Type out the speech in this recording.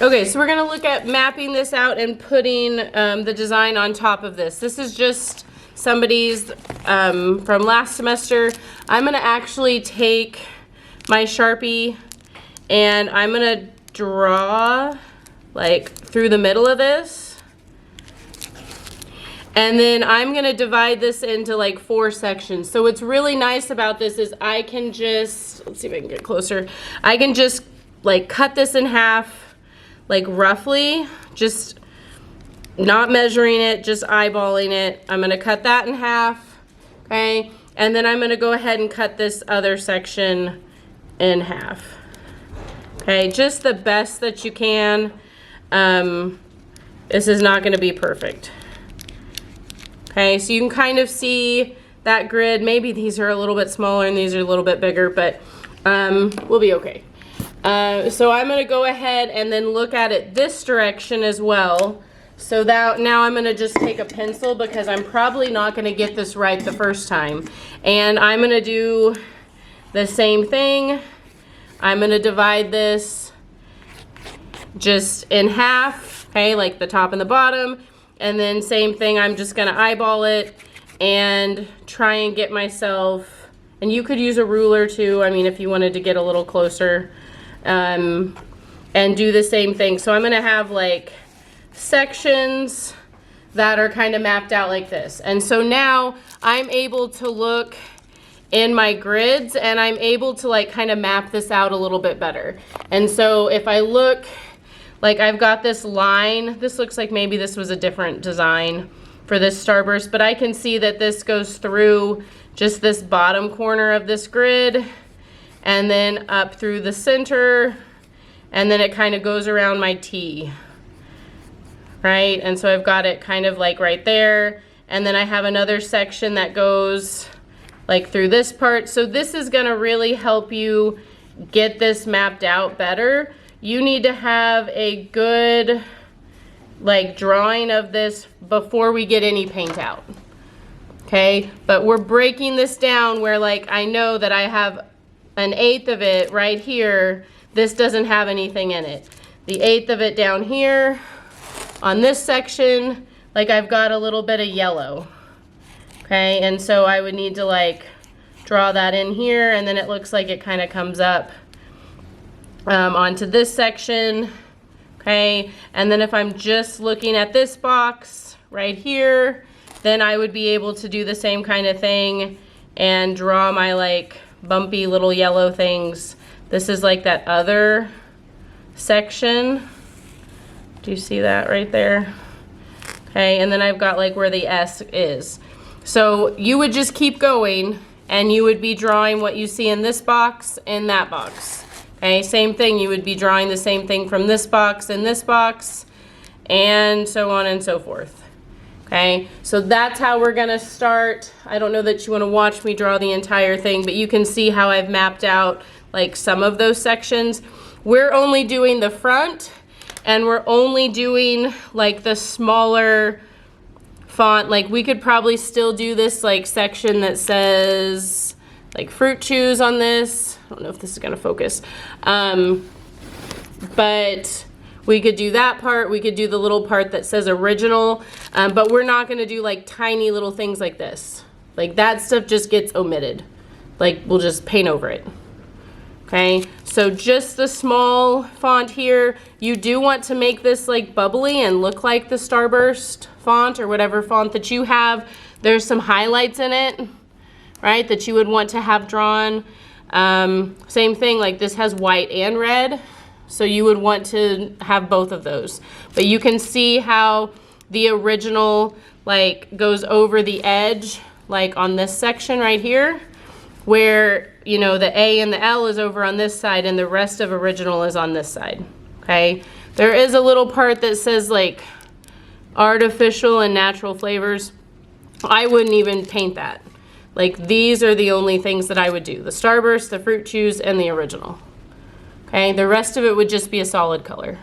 Okay, so we're gonna look at mapping this out and putting the design on top of this. This is just somebody's from last semester. I'm gonna actually take my Sharpie and I'm gonna draw like through the middle of this. And then I'm gonna divide this into like 4 sections. So what's really nice about this is I can just, let's see if I can get closer. I can just like cut this in half, like roughly, just not measuring it, just eyeballing it. I'm gonna cut that in half, okay? And then I'm gonna go ahead and cut this other section in half. Okay, just the best that you can. This is not gonna be perfect. Okay, so you can kind of see that grid. Maybe these are a little bit smaller and these are a little bit bigger, but we'll be okay. So I'm gonna go ahead and then look at it this direction as well. So that now I'm gonna just take a pencil because I'm probably not gonna get this right the first time. And I'm gonna do the same thing. I'm gonna divide this just in half, okay, like the top and the bottom. And then same thing, I'm just gonna eyeball it and try and get myself, and you could use a ruler too, I mean, if you wanted to get a little closer. And do the same thing. So I'm gonna have like sections that are kind of mapped out like this. And so now I'm able to look in my grids and I'm able to like kind of map this out a little bit better. And so if I look, like I've got this line, this looks like maybe this was a different design for this starburst, but I can see that this goes through just this bottom corner of this grid and then up through the center, and then it kind of goes around my T, right? And so I've got it kind of like right there, and then I have another section that goes like through this part. So this is gonna really help you get this mapped out better. You need to have a good like drawing of this before we get any paint out, okay? But we're breaking this down where like I know that I have 1/8 of it right here. This doesn't have anything in it. The 1/8 of it down here on this section, like I've got a little bit of yellow, okay? And so I would need to like draw that in here, and then it looks like it kind of comes up onto this section, okay? And then if I'm just looking at this box right here, then I would be able to do the same kind of thing and draw my like bumpy little yellow things. This is like that other section. Do you see that right there? Okay, and then I've got like where the S is. So you would just keep going and you would be drawing what you see in this box and that box. Okay, same thing, you would be drawing the same thing from this box and this box, and so on and so forth. Okay, so that's how we're gonna start. I don't know that you wanna watch me draw the entire thing, but you can see how I've mapped out like some of those sections. We're only doing the front, and we're only doing like the smaller font. Like we could probably still do this like section that says like fruit chews on this. I don't know if this is gonna focus. But we could do that part. We could do the little part that says original, but we're not gonna do like tiny little things like this. Like that stuff just gets omitted. Like we'll just paint over it. Okay, so just the small font here. You do want to make this like bubbly and look like the Starburst font or whatever font that you have. There's some highlights in it, right, that you would want to have drawn. Same thing, like this has white and red. So you would want to have both of those. But you can see how the original like goes over the edge, like on this section right here, where, you know, the A and the L is over on this side and the rest of original is on this side, okay? There is a little part that says like artificial and natural flavors. I wouldn't even paint that. Like these are the only things that I would do. The Starburst, the Fruit Chews, and the original. Okay, the rest of it would just be a solid color.